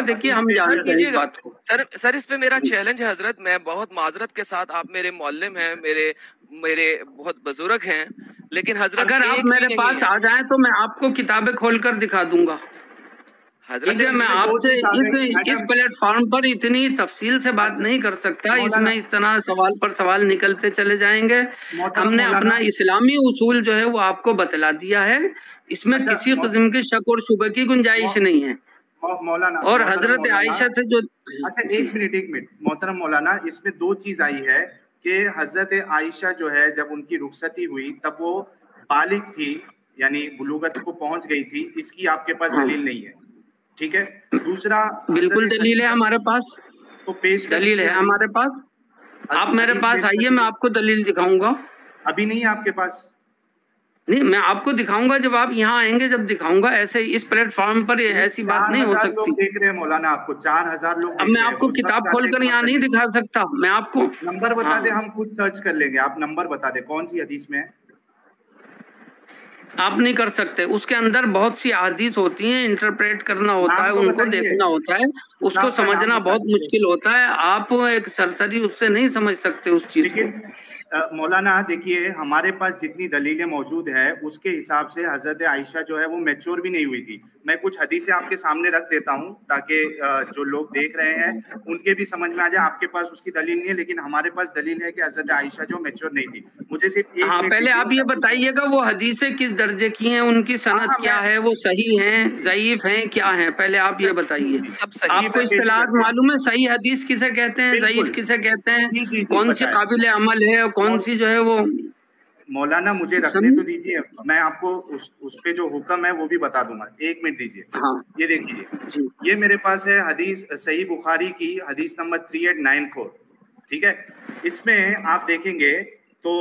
देखिए हम जानते हैं इस बात को। सर इस पे मेरा चैलेंज है हजरत, मैं बहुत माजरत के साथ, आप मेरे मौल्लिम हैं, मेरे बहुत बुजुर्ग हैं, लेकिन हजरत अगर आप मेरे पास आ जाएं तो मैं आपको किताबें खोलकर दिखा दूंगा। ठीक है, मैं आपसे इस प्लेटफॉर्म पर इतनी तफसील से बात नहीं कर सकता, इसमें इस तरह सवाल पर सवाल निकलते चले जाएंगे। हमने अपना इस्लामी उसूल जो है वो आपको बतला दिया है, इसमें किसी किस्म के शक और शुबे की गुंजाइश नहीं है। मौलाना और हजरत आयशा से जो अच्छा एक मिनट मोहतरम मौलाना, इसमें दो चीज आई है कि हजरत आयशा जो है जब उनकी रुखसती हुई तब वो बालिग थी, यानी बुलूगत को पहुंच गई थी, इसकी आपके पास दलील नहीं है, ठीक है। दूसरा बिल्कुल दलील है हमारे पास, तो पेश दलील है हमारे पास, आप मेरे पास आइए, मैं आपको दलील दिखाऊंगा। अभी नहीं है आपके पास? नहीं, मैं आपको दिखाऊंगा जब आप यहाँ आएंगे, जब दिखाऊंगा। ऐसे इस प्लेटफॉर्म पर ऐसी बात नहीं हो सकती। लोग देख रहे हैं मौलाना, आपको 4000 लोग। अब मैं आपको किताब खोलकर यहाँ नहीं दिखा सकता, मैं आपको नंबर बता दे, हम खुद सर्च कर लेंगे। आप नंबर बता दे कौन सी हदीस में है। आप नहीं कर सकते, उसके अंदर बहुत सी हदीस होती हैं, इंटरप्रेट करना होता है, उनको देखना होता है, उसको समझना बहुत मुश्किल होता है। आप एक सरसरी उससे नहीं समझ सकते उस चीज को। मौलाना देखिए, हमारे पास जितनी दलीलें मौजूद है उसके हिसाब से हजरत आयशा जो है वो मैच्योर भी नहीं हुई थी। मैं कुछ हदीसें आपके सामने रख देता हूं ताकि जो लोग देख रहे हैं उनके भी समझ में आ जाए। आपके पास उसकी दलील नहीं है, लेकिन हमारे पास दलील है कि हजरत आयशा जो मैच्योर नहीं थी। मुझे सिर्फ एक पहले आप ये बताइएगा वो हदीसें किस दर्जे की हैं, उनकी सनद क्या है, वो सही हैं, ज़ईफ हैं, क्या है, पहले आप ये बताइए। आपको इस्तिलाह मालूम है सही हदीस किसे कहते हैं, ज़ईफ किसे कहते हैं, कौन सी काबिल अमल है और कौन सी जो है वो। मौलाना मुझे रखने तो दीजिए, मैं आपको उस पे जो हुक्म है वो भी बता दूंगा। एक मिनट दीजिए। हाँ। ये देखिए, ये मेरे पास है हदीस सही बुखारी की हदीस नंबर 3894, ठीक है। इसमें आप देखेंगे तो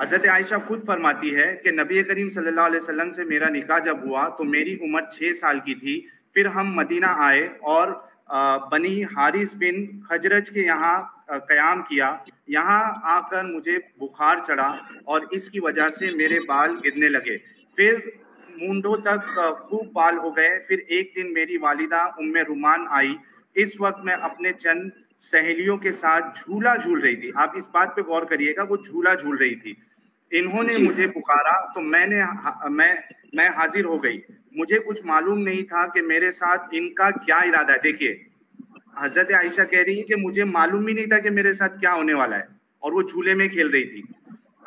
हजरत आयशा खुद फरमाती है कि नबी करीम सल्लल्लाहु अलैहि वसल्लम से मेरा निकाह जब हुआ तो मेरी उम्र 6 साल की थी। फिर हम मदीना आए और बनी हारिस बिन खजरज के यहाँ कयाम किया। यहाँ आकर मुझे बुखार चढ़ा और इसकी वजह से मेरे बाल गिरने लगे, फिर मूंढों तक खूब बाल हो गए। फिर एक दिन मेरी वालिदा उम्मे रुमान आई। इस वक्त मैं अपने चंद सहेलियों के साथ झूला झूल रही थी। आप इस बात पे गौर करिएगा, वो झूला झूल रही थी। इन्होंने मुझे पुकारा तो मैं हाजिर हो गई। मुझे कुछ मालूम नहीं था कि मेरे साथ इनका क्या इरादा है। देखिए, हजरत आयशा कह रही है कि मुझे मालूम भी नहीं था कि मेरे साथ क्या होने वाला है, और वो झूले में खेल रही थी।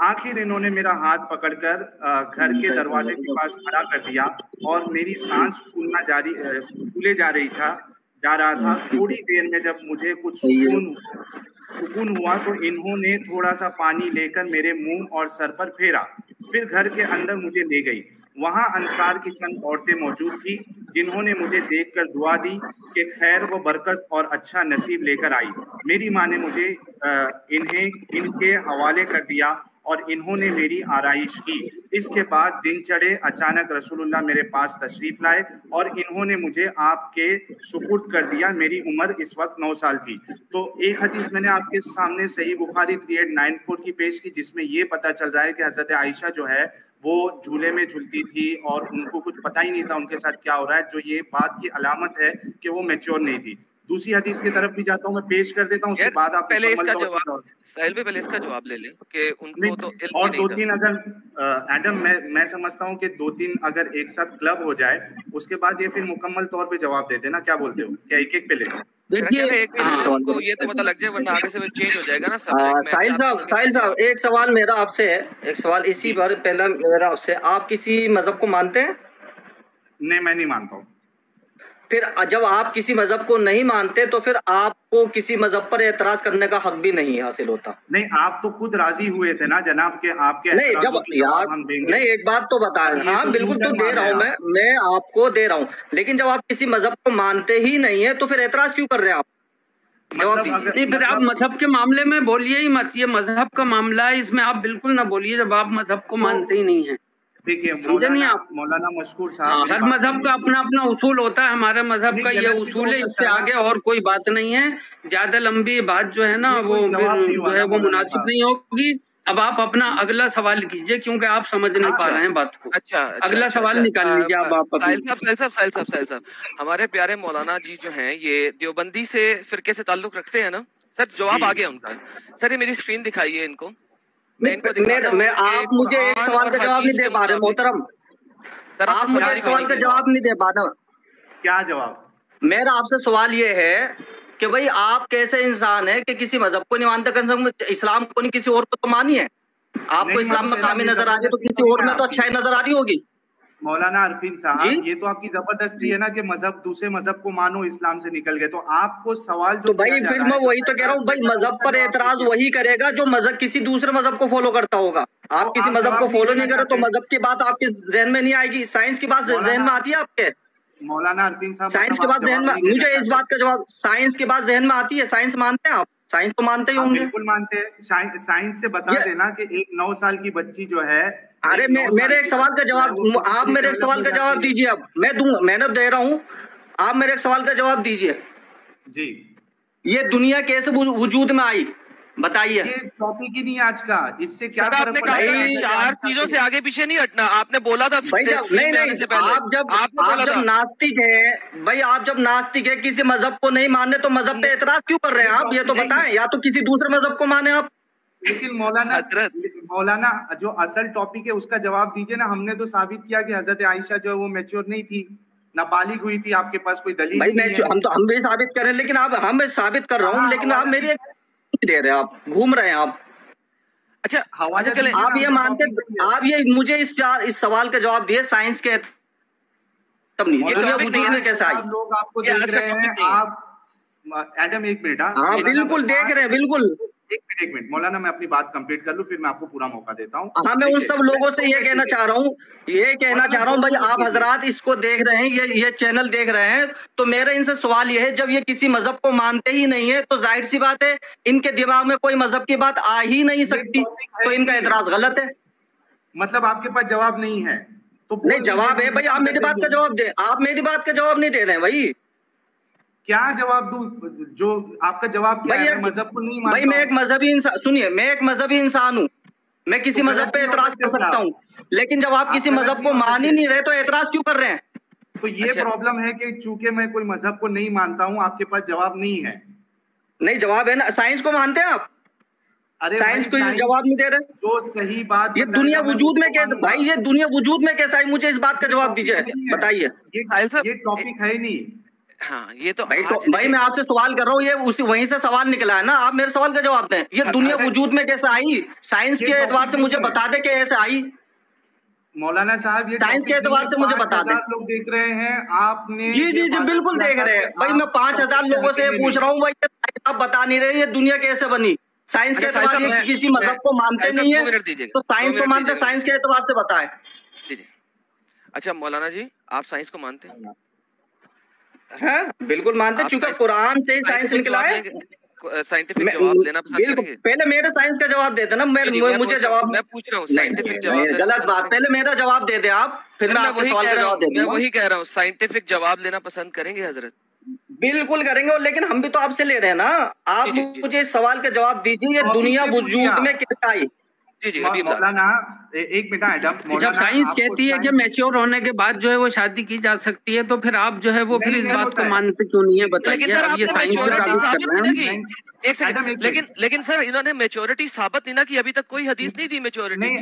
आखिर इन्होंने मेरा हाथ पकड़कर घर के दरवाजे के पास खड़ा कर दिया और मेरी सांस फूले जा रहा था। थोड़ी देर में जब मुझे कुछ सुकून हुआ तो इन्होंने थोड़ा सा पानी लेकर मेरे मुंह और सर पर फेरा, फिर घर के अंदर मुझे ले गई। वहां अंसार की चंद औरतें मौजूद थी जिन्होंने मुझे देखकर दुआ दी कि खैर व बरकत और अच्छा नसीब लेकर आई। मेरी माँ ने मुझे इनके हवाले कर दिया और इन्होंने मेरी आराइश की। इसके बाद दिन चढ़े, अचानक रसूलुल्लाह मेरे पास तशरीफ लाए और इन्होंने मुझे आपके सुपुर्द कर दिया। मेरी उम्र इस वक्त 9 साल थी। तो एक हदीस मैंने आपके सामने सही बुखारी 3894 की पेश की, जिसमें ये पता चल रहा है कि हजरत आयशा जो है वो झूले में झूलती थी और उनको कुछ पता ही नहीं था उनके साथ क्या हो रहा है, जो ये बात की अलामत है कि वो मैच्योर नहीं थी। दूसरी हदीस की तरफ भी जाता हूँ, मैं पेश कर देता हूँ, उसके बाद आप पहले इसका जवाब साहिल भाई पहले इसका जवाब ले लें कि उनको तो और 2-3 अगर एडम मैं समझता हूँ कि 2-3 अगर एक साथ क्लब हो जाए उसके बाद ये फिर मुकम्मल तौर पे जवाब देते ना, क्या बोलते हो? क्या एक पे ले? देखिए उनको ये तो पता लग जाए, वरना आगे से चेंज हो जाएगा ना साहिल साहब एक सवाल मेरा आपसे है, एक सवाल इसी बार पहला मेरा आपसे, आप किसी मजहब को मानते हैं? नहीं, मैं नहीं मानता हूँ। फिर जब आप किसी मजहब को नहीं मानते तो फिर आपको किसी मजहब पर एतराज करने का हक भी नहीं हासिल होता। नहीं, आप तो खुद राजी हुए थे ना जनाब के आपके नहीं, जब यार नहीं, एक बात तो बताएं। हाँ बिल्कुल, तो दे रहा हूँ मैं आपको दे रहा हूँ, लेकिन जब आप किसी मजहब को मानते ही नहीं है तो फिर एतराज क्यों कर रहे हैं आप? नहीं, फिर आप मजहब के मामले में बोलिए ही मत। ये मजहब का मामला है, इसमें आप बिल्कुल ना बोलिए जब आप मजहब को मानते ही नहीं है। देखिए मौलाना मशकूर साहब, हर मजहब का अपना अपना उसूल होता है। हमारे मजहब का ये उसूल है, इससे आगे और कोई बात नहीं है। ज्यादा लंबी बात जो है ना वो फिर जो है वो मुनासिब नहीं होगी। अब आप अपना अगला सवाल कीजिए, क्योंकि आप समझ नहीं पा रहे हैं बात को। अच्छा, अगला सवाल निकाल लीजिए आप। साहिल साहब, हमारे प्यारे मौलाना जी जो हैं ये देवबंदी से फिरके से ताल्लुक रखते हैं ना सर? जवाब आ गया उनका। सर ये मेरी स्क्रीन दिखाइए इनको, मैं इनको आप मुझे एक सवाल का जवाब नहीं दे पा रहे मोहतरम, आप मुझे एक सवाल का जवाब नहीं दे पा रहे। क्या जवाब? मेरा आपसे सवाल ये है कि भाई आप कैसे इंसान है कि किसी मजहब को नहीं मानते, कम से कम इस्लाम को नहीं, किसी और को तो मानिए। आपको इस्लाम में खामी नजर आ रही है तो किसी और में तो अच्छाई नजर आ रही होगी। मौलाना अरफीन साहब, ये तो आपकी जबरदस्ती है ना कि मजहब, दूसरे मजहब को मानो, इस्लाम से निकल गए। तो आपको सवाल जो तो भाई फिर मैं वही तो कह रहा हूँ, भाई मजहब पर एतराज वही करेगा जो मजहब किसी दूसरे मजहब को फॉलो करता होगा। आप किसी मजहब को फॉलो नहीं करे तो मजहब की बात आपके जहन में नहीं आएगी, साइंस की बात जहन में आती है आपके। मौलाना अरफीन साहब, साइंस के बाद जहन में, मुझे इस बात का जवाब, साइंस के बाद जहन में आती है। साइंस मानते हैं आप? साइंस तो मानते ही होंगे। बिल्कुल मानते हैं। साइंस से बता देना कि एक 9 साल की बच्ची जो है, अरे मेरे एक सवाल का जवाब, आप मेरे एक सवाल का जवाब दीजिए। अब मैं दूंगा, मैंने दे रहा हूँ, आप मेरे एक सवाल का जवाब दीजिए जी। ये दुनिया कैसे वजूद में आई, बताइए। ये टॉपिक ही नहीं आज का, इससे क्या आपने कहा 4 चीजों से आगे पीछे नहीं हटना, आपने बोला था भाई। नहीं, आप जब नास्तिक है भाई, आप जब नास्तिक है, किसी मजहब को नहीं मानने तो मजहब पे एतराज क्यों कर रहे हैं आप? ये तो बताएं, या तो किसी दूसरे मजहब को माने आप। लेकिन मौलाना जो असल टॉपिक है उसका जवाब दीजिए ना। हमने तो साबित किया कि हजरत आयशा जो है वो मैच्योर नहीं थी, नाबालिग हुई थी। आपके पास कोई दलील भाई? नहीं है। हम भी साबित करें, लेकिन हम साबित कर रहा हूँ, लेकिन आप मेरी एक दे रहे हैं, आप घूम रहे हैं आप। अच्छा, आप ये मानते, आप ये मुझे इस सवाल का जवाब दिए साइंस के तब नहीं, ये दुनिया वजूद में कैसे आई? लोग आपको देख रहे हैं। आप एडम एक मिनट, हाँ बिल्कुल देख रहे हैं, बिल्कुल। एक मिनट मौलाना, मैं अपनी बात कंप्लीट कर लूं, फिर मैं आपको पूरा मौका देता हूँ। हाँ, मैं उन सब लोगों से ये कहना चाह रहा हूँ, भाई आप हजरात इसको देख रहे हैं, ये चैनल देख रहे हैं, तो मेरा इनसे सवाल ये है, जब ये किसी मजहब को मानते ही नहीं है तो जाहिर सी बात है इनके दिमाग में कोई मजहब की बात आ ही नहीं सकती, तो इनका एतराज गलत है। मतलब आपके पास जवाब नहीं है? तो नहीं, जवाब है भाई, आप मेरी बात का जवाब दे। आप मेरी बात का जवाब नहीं दे रहे हैं भाई। क्या जवाब दूं? जो आपका जवाब क्या है? मजहब को नहीं मानता भाई, मैं एक मजहबी इंसान, सुनिए, मैं एक मजहबी इंसान हूँ, मैं किसी मजहब पे एतराज कर सकता हूँ, लेकिन जब आप किसी मजहब को मान ही नहीं रहे तो एतराज क्यों कर रहे हैं? तो ये प्रॉब्लम है कि चूंकि मैं कोई मजहब को नहीं मानता हूँ, आपके पास जवाब नहीं है। नहीं, जवाब है ना। साइंस को मानते हैं आप? अरे साइंस को जवाब नहीं दे रहे। जो सही बात, ये दुनिया वजूद में कैसे भाई, ये दुनिया वजूद में कैसे आई? मुझे इस बात का जवाब दीजिए, बताइए। ये टॉपिक है ही नहीं। हाँ, ये तो भाई मैं आपसे सवाल कर रहा हूँ, ये उसी वहीं से सवाल निकला है ना, आप मेरे सवाल का जवाब दें। ये दुनिया वजूद में कैसे आई? साइंस के एतबार से मुझे बता दे कि ऐसे आई। मौलाना साहब, ये साइंस के एतबार से मुझे बता दें। लोग देख रहे हैं, आपने जी बिल्कुल देख रहे हैं भाई। मैं 5000 लोगों से पूछ रहा हूँ भाई, आप बता नहीं रहे ये दुनिया कैसे बनी। साइंस के एतबार से किसी मजहब को मानते नहीं है तो साइंस को मानते, साइंस के एतबार से बताएं। अच्छा मौलाना जी, आप साइंस को मानते हैं? हाँ बिल्कुल मानते, चूंकि कुरान से ही साइंस निकला है। साइंटिफिक जवाब लेना पसंद करेंगे? पहले मेरे साइंस का जवाब देते ना, मुझे जवाब, मैं पूछ रहा हूँ साइंटिफिक जवाब। गलत बात, पहले मेरा जवाब दे दे आप, फिर मैं आपके सवाल का जवाब देता हूँ। मैं वही कह रहा हूँ, साइंटिफिक जवाब लेना पसंद करेंगे हजरत? बिल्कुल करेंगे, लेकिन हम भी तो आपसे ले रहे हैं ना। आप मुझे इस सवाल का जवाब दीजिए, ये दुनिया वजूद में कैसे आई? मौलाना एक मिनट एडम, जब साइंस कहती है कि मैच्योर होने के बाद जो है वो शादी की जा सकती है, तो फिर आप जो है वो फिर इस बात को मानते क्यों नहीं है, बताइए। अब ये साइंस को साबित कर रहे हैं। एक सेकंड, लेकिन सर इन्होंने मैच्योरिटी साबित नहीं ना की, अभी तक कोई हदीस नहीं दी मैच्योरिटी। नहीं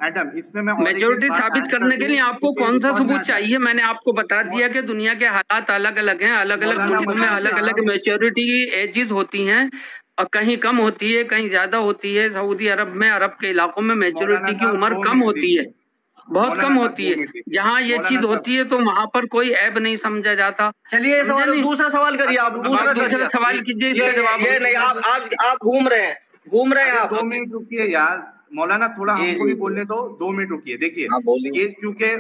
एडम, इसमें मैं मैच्योरिटी साबित करने के लिए आपको कौन सा सबूत चाहिए? मैंने आपको बता दिया कि दुनिया के हालात अलग अलग हैं, अलग अलग मुल्कों में अलग अलग मैच्योरिटी की एजेस होती हैं, और कहीं कम होती है, कहीं ज्यादा होती है। सऊदी अरब में, अरब के इलाकों में मैच्योरिटी की उम्र कम होती है, बहुत कम होती है। जहाँ ये चीज होती है तो वहाँ पर कोई ऐब नहीं समझा जाता। चलिए दूसरा सवाल करिए आप, दूसरा सवाल कीजिए, इसका जवाब। ये नहीं, आप घूम रहे हैं आप। 2 मिनट रुकिए यार मौलाना, थोड़ा हमको भी बोलने दो। 2 मिनट रुकिए। देखिए, ये क्योंकि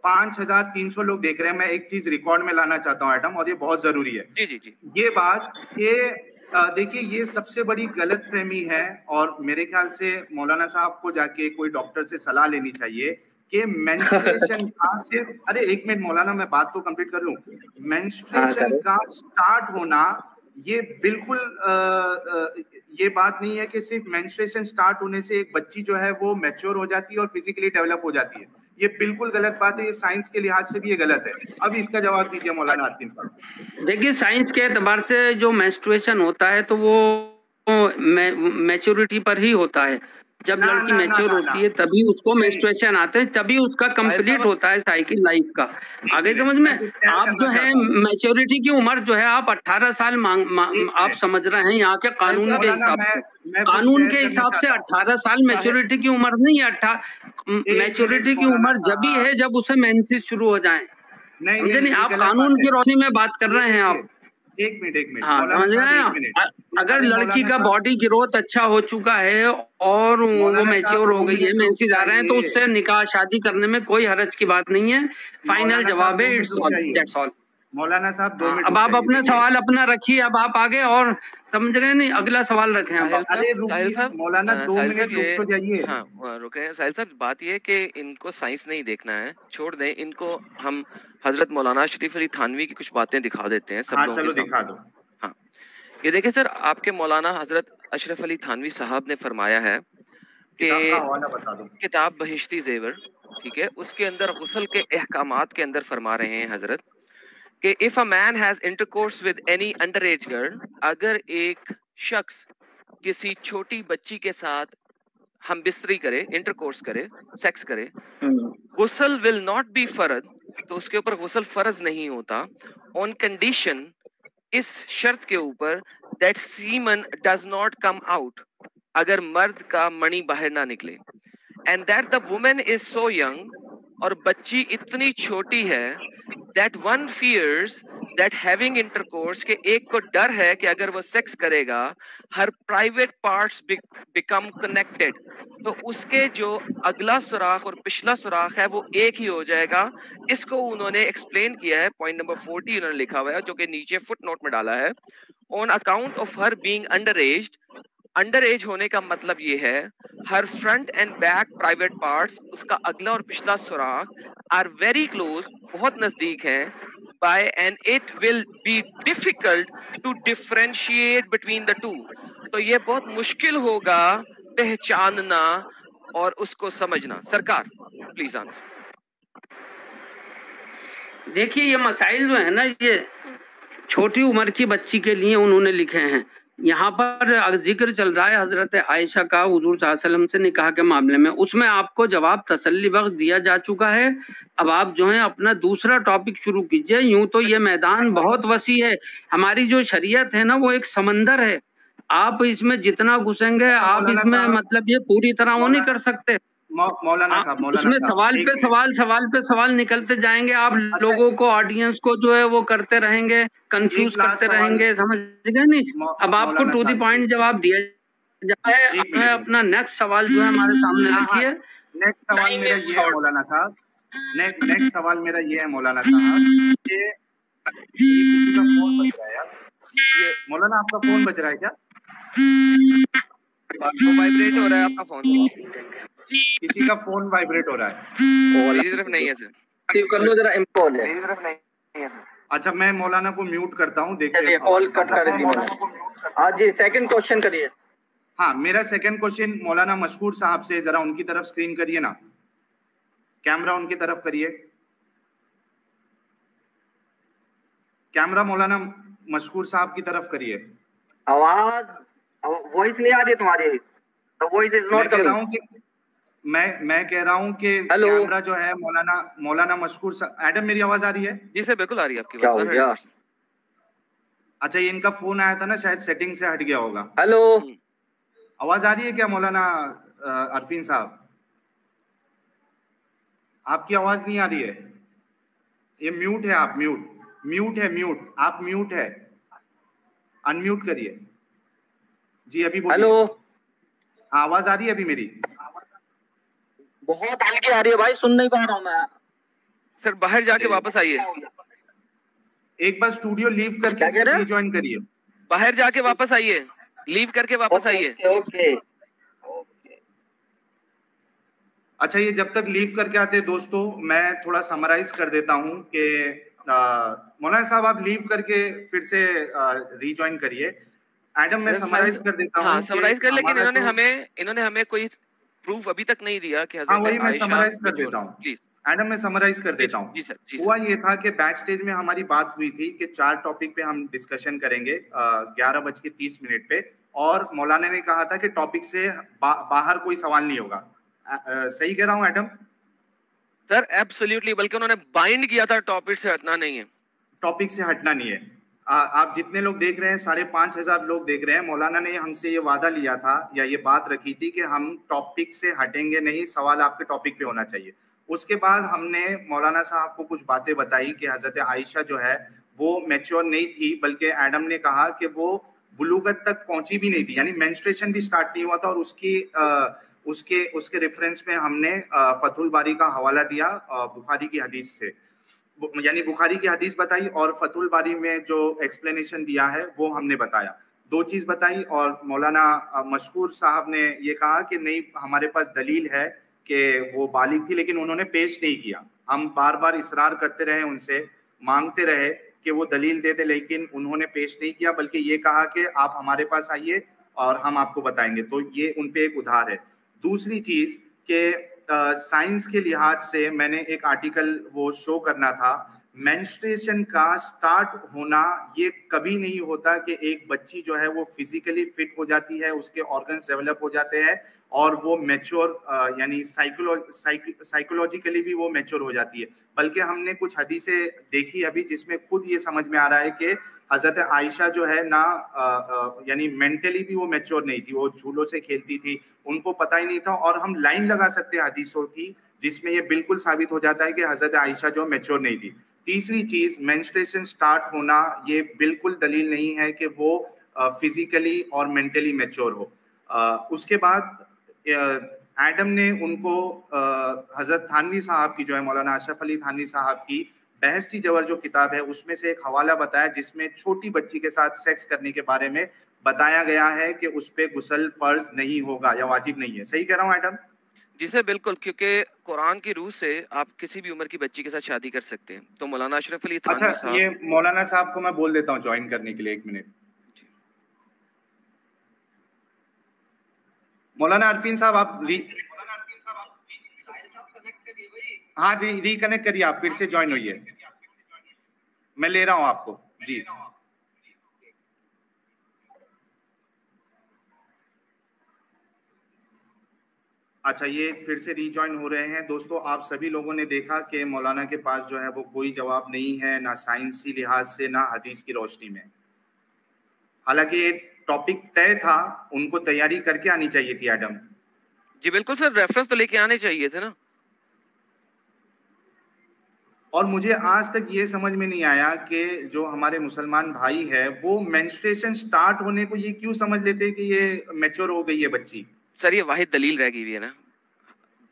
5300 लोग देख रहे हैं, मैं एक चीज रिकॉर्ड में लाना चाहता हूँ एडम, और ये बहुत जरूरी है। जी। ये बात, ये देखिए, ये सबसे बड़ी गलतफहमी है, और मेरे ख्याल से मौलाना साहब को जाके कोई डॉक्टर से सलाह लेनी चाहिए कि मेंस्ट्रुएशन का सिर्फ, अरे एक मिनट मौलाना, मैं बात तो कंप्लीट कर लूं। मेंस्ट्रुएशन का स्टार्ट होना ये बिल्कुल ये बात नहीं है कि सिर्फ मेंस्ट्रुएशन स्टार्ट होने से एक बच्ची जो है वो मैच्योर हो जाती है और फिजिकली डेवलप हो जाती है। ये बिल्कुल गलत बात है, ये साइंस के लिहाज से भी ये गलत है। अब इसका जवाब दीजिए मौलाना अरफीन साहब। देखिए, साइंस के एतबार से जो मेंस्ट्रुएशन होता है तो वो मैच्योरिटी पर ही होता है। जब लड़की मैच्योर होती है तभी उसको मेंस्ट्रुएशन आते हैं, तभी उसका कंप्लीट होता है साइकिल लाइफ का। आगे समझ में, आप जो है मैच्योरिटी की उम्र जो है आप 18 साल आप समझ रहे हैं यहाँ के कानून के हिसाब से, कानून के हिसाब से 18 साल मैच्योरिटी की उम्र नहीं है। मैच्योरिटी की उम्र जब भी है जब उसे मेंसेस शुरू हो जाए। समझे नहीं, आप कानून की रोशनी में बात कर रहे हैं आप। एक मिनट हाँ, समझ गए। अगर लड़की का बॉडी ग्रोथ अच्छा हो चुका है और वो मैच्योर हो गई है, मेंसेस आ रहे हैं, तो उससे निकाह शादी करने में कोई हरज की बात नहीं है। फाइनल जवाब है इट्स ऑल, दैट्स ऑल। मौलाना साहब 2 मिनट अब आप अपना सवाल अपना रखिए, अब आप आगे और समझ गए नहीं, अगला सवाल रखें आप। साहिल साहब, मौलाना 2 मिनट रुक तो जाइए। हाँ रुके साहिल साहब, बात ये है कि इनको साइंस नहीं देखना है, छोड़ दें इनको। हम हजरत मौलाना शरीफ अली थानवी की कुछ बातें दिखा देते हैं सब लोगों के सामने। दिखा दो। हाँ, ये देखिए सर, आपके मौलाना हजरत अशरफ अली थानवी साहब ने फरमाया है कि किताब बहिश्ती ज़ेवर, ठीक है, उसके अंदर गुस्ल के अहकामात के अंदर फरमा रहे हैं हजरत कि if a man has intercourse with any under as girl, अगर एक शख्स किसी छोटी बच्ची के साथ हम बिस्तरी करे, इंटरकोर्स करे, सेक्स करे, गुस्ल विल नॉट बी फर्ज, तो उसके ऊपर गुस्ल फर्ज नहीं होता, ऑन कंडीशन, इस शर्त के ऊपर, that semen does not come out, अगर मर्द का मणि बाहर ना निकले, and that the women is so young, और बच्ची इतनी छोटी है, that one fears that having intercourse, के एक को डर है कि अगर वो सेक्स करेगा her private parts become connected, तो उसके जो अगला सुराख और पिछला सुराख है वो एक ही हो जाएगा। इसको उन्होंने एक्सप्लेन किया है, पॉइंट नंबर 40 उन्होंने लिखा हुआ है, जो कि नीचे फुट नोट में डाला है। On account of her being under age होने का मतलब ये है, her front and back private parts, उसका अगला और पिछला सुराख, आर वेरी क्लोज, बहुत नजदीक हैं, by and it will be difficult to differentiate between the two, तो ये बहुत मुश्किल होगा पहचानना और उसको समझना। सरकार प्लीज आंसर। देखिए, ये मसाइल जो है ना, ये छोटी उम्र की बच्ची के लिए उन्होंने लिखे हैं। यहाँ पर जिक्र चल रहा है हजरत आयशा का हुजूर सल्लल्लाहु अलैहि वसल्लम से निकाह के मामले में, उसमें आपको जवाब तसल्ली बख्श दिया जा चुका है। अब आप जो है अपना दूसरा टॉपिक शुरू कीजिए। यूं तो ये मैदान बहुत वसी है, हमारी जो शरीयत है ना वो एक समंदर है, आप इसमें जितना घुसेंगे आप इसमें मतलब ये पूरी तरह वो नहीं कर सकते। मौलाना साहब, उसमें सवाल पे सवाल निकलते जाएंगे, आप लोगों को, ऑडियंस को जो है वो करते रहेंगे, कंफ्यूज करते रहेंगे, समझ गए नहीं। अब आपको टू द पॉइंट जवाब दिया जाए। अपना नेक्स्ट सवाल जो है हमारे सामने रखिए। नेक्स्ट सवाल मेरा ये है मौलाना साहब, नेक्स्ट सवाल मेरा ये है मौलाना साहब कि किसी का फोन बज रहा है यार, ये मौलाना आपका फोन बज रहा है क्या? वाइब्रेट हो रहा है आपका फोन, किसी का फोन वाइब्रेट हो रहा है। मेरी तरफ नहीं है सर, रिसीव कर लो जरा, इम्पोल है। मेरी तरफ नहीं है। अच्छा, मैं मौलाना को म्यूट करता हूँ, देखते हैं। कॉल कट कर दी मौलाना। आज जी सेकंड क्वेश्चन करिए। हाँ, मेरा सेकंड क्वेश्चन मौलाना मशकूर साहब से, जरा उनकी तरफ स्क्रीन करिए ना, कैमरा उनकी तरफ करिए, कैमरा मौलाना मशकूर साहब की तरफ करिए। आवाज वॉइस नहीं आ रही तुम्हारी, वॉइस इज नॉट कमिंग। मैं कह रहा हूँ कि कैमरा जो है मौलाना मशकूर साहब। एडम, मेरी आवाज आ रही है? जी सर, बिल्कुल आ रही है आपकी आवाज। अच्छा, ये इनका फोन आया था ना, शायद सेटिंग से हट गया होगा। हेलो, आवाज आ रही है क्या मौलाना अरफीन साहब? आपकी आवाज नहीं आ रही है, ये म्यूट है, आप म्यूट, आप म्यूट है, अनम्यूट करिए जी। अभी बोलिए। हेलो, आवाज आ रही है अभी मेरी? बहुत हल्की आ रही है भाई, सुन नहीं पा रहा हूँ मैं। सर बाहर जाके वापस आइए, एक बार स्टूडियो लीव करके ज्वाइन करिए। बाहर जाके वापस आइए, लीव करके वापस आइए। ओके। अच्छा, ये जब तक लीव करके आते हैं दोस्तों, मैं थोड़ा समराइज कर देता हूं कि मौलाना साहब आप लीव करके फिर से रीजॉइन करिए। एडम मैं समराइज कर देता हूँ। हाँ समराइज कर, लेकिन इन्होंने हमें कोई प्रूफ अभी तक नहीं दिया कि हाँ वही मैं समराइज कर देता हूँ। प्लीज एडम मैं समराइज कर देता हूँ। जी सर, जी हुआ ये था कि बैक स्टेज में हमारी बात हुई थी कि 4 टॉपिक पे हम डिस्कशन करेंगे 11:30 पे, और मौलाना ने कहा था कि टॉपिक से बाहर कोई सवाल नहीं होगा। सही कह रहा हूँ एडम? सर एब्सोल्युटली, बल्कि उन्होंने बाइंड किया था टॉपिक से हटना नहीं है। टॉपिक से हटना नहीं है। आप जितने लोग देख रहे हैं 5,500 लोग देख रहे हैं, मौलाना ने हमसे ये वादा लिया था या ये बात रखी थी कि हम टॉपिक से हटेंगे नहीं, सवाल आपके टॉपिक पे होना चाहिए। उसके बाद हमने मौलाना साहब को कुछ बातें बताई कि हजरत आयशा जो है वो मैच्योर नहीं थी, बल्कि एडम ने कहा कि वो बुलूगत तक पहुंची भी नहीं थी, यानी मेंस्ट्रुएशन भी स्टार्ट नहीं हुआ था। और उसके रेफरेंस में हमने फतहुल बारी का हवाला दिया बुखारी की हदीस से, यानी बुखारी की हदीस बताई और फतहुल बारी में जो एक्सप्लेनेशन दिया है वो हमने बताया। 2 चीज बताई, और मौलाना मशहूर साहब ने ये कहा कि नहीं हमारे पास दलील है कि वो बालिग थी, लेकिन उन्होंने पेश नहीं किया। हम बार बार इसरार करते रहे, उनसे मांगते रहे कि वो दलील दे दे, लेकिन उन्होंने पेश नहीं किया, बल्कि ये कहा कि आप हमारे पास आइए और हम आपको बताएंगे। तो ये उनपे एक उधार है। दूसरी चीज के साइंस के लिहाज से मैंने एक आर्टिकल वो शो करना था, मेंस्ट्रुएशन का स्टार्ट होना ये कभी नहीं होता कि एक बच्ची जो है वो फिजिकली फिट हो जाती है, उसके ऑर्गन्स डेवलप हो जाते हैं और वो मैच्योर यानी साइकोलॉजिकली भी वो मैच्योर हो जाती है। बल्कि हमने कुछ हदीसें देखी अभी जिसमें खुद ये समझ में आ रहा है कि हजरत आयशा जो है ना यानी मेंटली भी वो मैच्योर नहीं थी, वो झूलों से खेलती थी, उनको पता ही नहीं था। और हम लाइन लगा सकते हैं हदीसों की जिसमें ये बिल्कुल साबित हो जाता है कि हजरत आयशा जो मैच्योर नहीं थी। तीसरी चीज, मेंस्ट्रुएशन स्टार्ट होना ये बिल्कुल दलील नहीं है कि वो फिजिकली और मेंटली मैच्योर हो। उसके बाद एडम ने उनको हजरत थानवी साहब की जो है मौलाना अशरफ अली थानवी साहब की बहस्ती जवर जो किताब है उसमें से एक हवाला बताया जिसमें छोटी बच्ची के साथ सेक्स करने के बारे में बताया गया है कि उस पे गुस्ल फर्ज नहीं होगा या वाजिब नहीं है। सही कह रहा हूँ एडम? जी सर बिल्कुल, क्योंकि कुरान की रूह से आप किसी भी उम्र की बच्ची के साथ शादी कर सकते हैं। तो मौलाना अशरफ अली थानवी साहब, ये मौलाना साहब को मैं बोल देता हूँ ज्वाइन करने के लिए, 1 मिनट। मौलाना अरफीन साहब आप हाँ जी रिकनेक्ट करिए, आप फिर से ज्वाइन होइए, मैं ले रहा हूं आपको जी। अच्छा ये फिर से रीजॉइन हो रहे हैं। दोस्तों आप सभी लोगों ने देखा कि मौलाना के पास जो है वो कोई जवाब नहीं है, ना साइंसी लिहाज से ना हदीस की रोशनी में। हालांकि ये टॉपिक तय था, उनको तैयारी करके आनी चाहिए थी एडम। जी बिल्कुल सर, रेफरेंस तो लेके आने चाहिए थे ना। और मुझे आज तक ये समझ में नहीं आया कि जो हमारे मुसलमान भाई है वो मेंस्ट्रुएशन स्टार्ट होने को ये क्यों समझ लेते हैं कि ये मैच्योर हो गई है बच्ची। सर ये वाहिद दलील रह गई है ना,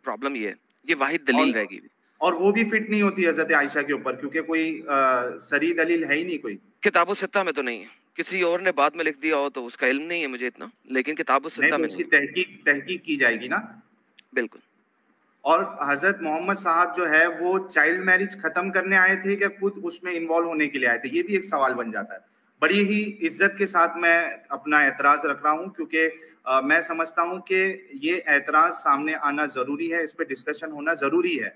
प्रॉब्लम ये वाहिद दलील रह गई। और वो भी फिट नहीं होती हजरत आयशा के ऊपर, क्योंकि कोई सरी दलील है ही नहीं कोई। किताबो सित्ता में तो नहीं है, किसी और ने बाद में लिख दिया हो तो उसका इल्म नहीं है मुझे इतना, लेकिन किताबो सित्ता में उसकी तहकीक की जाएगी ना। बिल्कुल। और हजरत मोहम्मद साहब जो है वो चाइल्ड मैरिज खत्म करने आए थे कि खुद उसमें इन्वॉल्व होने के लिए आए थे, ये भी एक सवाल बन जाता है। बड़ी ही इज्जत के साथ मैं अपना एतराज रख रहा हूँ, क्योंकि मैं समझता हूँ कि ये एतराज सामने आना जरूरी है, इस पे डिस्कशन होना जरूरी है।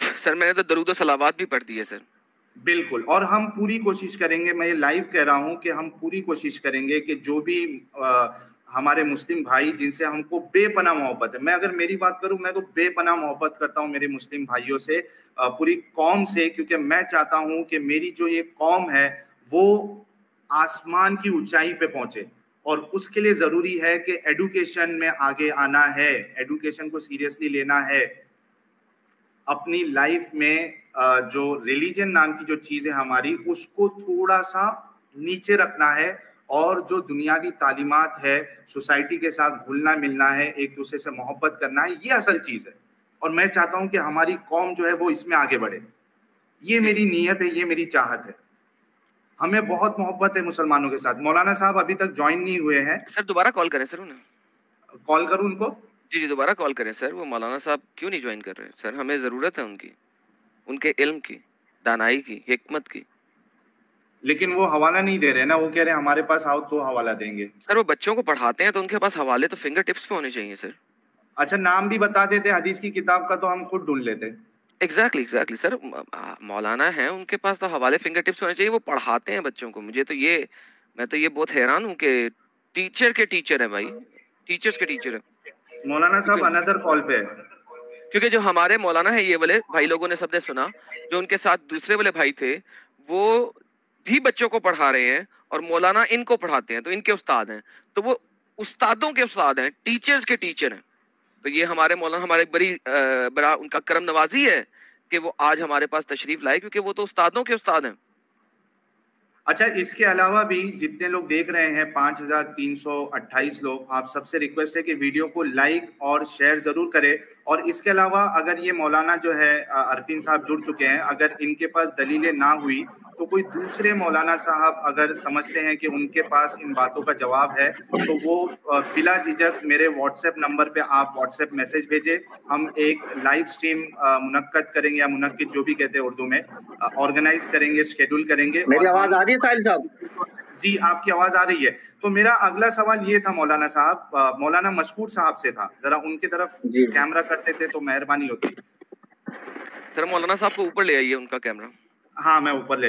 सर मैंने तो दरूद सलावात भी पढ़ दी है सर। बिल्कुल, और हम पूरी कोशिश करेंगे, मैं ये लाइव कह रहा हूँ कि हम पूरी कोशिश करेंगे कि जो भी हमारे मुस्लिम भाई जिनसे हमको बेपनाह मोहब्बत है, मैं अगर मेरी बात करूं मैं तो बेपनाह मोहब्बत करता हूं मेरे मुस्लिम भाइयों से, पूरी कौम से, क्योंकि मैं चाहता हूं कि मेरी जो ये कौम है वो आसमान की ऊंचाई पे पहुंचे। और उसके लिए जरूरी है कि एडुकेशन में आगे आना है, एडुकेशन को सीरियसली लेना है, अपनी लाइफ में जो रिलीजन नाम की जो चीज है हमारी उसको थोड़ा सा नीचे रखना है, और जो दुनियावी तालीमात है, सोसाइटी के साथ घुलना मिलना है, एक दूसरे से मोहब्बत करना है, ये असल चीज है। और मैं चाहता हूं कि हमारी कौम जो है वो इसमें आगे बढ़े, ये मेरी नीयत है, ये मेरी चाहत है। हमें बहुत मोहब्बत है मुसलमानों के साथ। मौलाना साहब अभी तक ज्वाइन नहीं हुए हैं। सर दोबारा कॉल करें सर उन्हें। कॉल करूं उनको? जी जी दोबारा कॉल करें सर, वो मौलाना साहब क्यों नहीं ज्वाइन कर रहे सर, हमें जरूरत है उनकी, उनके इल्म की, दानाई की, हिकमत की। लेकिन वो हवाला नहीं दे रहे ना, वो कह रहे हैं हमारे पास आओ तो हवाला देंगे। सर वो बच्चों को पढ़ाते हैं तो उनके पास हवाले तो फिंगर टिप्स पे होने चाहिए सर। अच्छा, नाम भी बता देते हदीस की किताब का तो हम खुद ढूंढ लेते। एग्जैक्टली सर, मौलाना है उनके पास तो हवाले फिंगर टिप्स होने चाहिए, वो पढ़ाते हैं बच्चों को। मैं तो ये बहुत हैरान हूँ कि टीचर के टीचर है भाई, टीचर्स के टीचर है। मौलाना साहब अनदर कॉल पे है, क्योंकि जो हमारे मौलाना है ये वाले भाई लोगों ने सबने सुना, जो उनके साथ दूसरे वाले भाई थे वो भी बच्चों को पढ़ा रहे हैं और मौलाना इनको पढ़ाते हैं, तो इनके उस्ताद हैं, तो वो उस्तादों के उस्ताद हैं, टीचर्स के टीचर हैं। तो ये हमारे मौलाना हमारे बड़ा उनका करम नवाजी है कि वो आज हमारे पास तशरीफ लाए, क्योंकि वो तो उस्तादों के उस्ताद हैं। अच्छा, इसके अलावा भी जितने लोग देख रहे हैं 5328 लोग, आप सबसे रिक्वेस्ट है कि वीडियो को लाइक और शेयर जरूर करें। और इसके अलावा अगर ये मौलाना जो है अरफीन साहब जुड़ चुके हैं, अगर इनके पास दलीलें ना हुई तो कोई दूसरे मौलाना साहब अगर समझते हैं कि उनके पास इन बातों का जवाब है तो वो बिला झिझक मेरे व्हाट्सएप नंबर पे आप व्हाट्सएप मैसेज भेजें। हम एक लाइव स्ट्रीम मुनक्कद करेंगे, या मुनक्किद जो भी कहते हैं उर्दू में, ऑर्गेनाइज करेंगे, शेड्यूल करेंगे। मेरी आवाज आ रही है साहिल साहब? जी, आपकी आवाज आ रही है। तो मेरा अगला सवाल ये था मौलाना साहब, मौलाना मशकूर साहब से था, जरा उनकी तरफ कैमरा करते थे तो मेहरबानी होती। सर मौलाना साहब को ऊपर ले आइए उनका कैमरा। हाँ, मैं ऊपर ले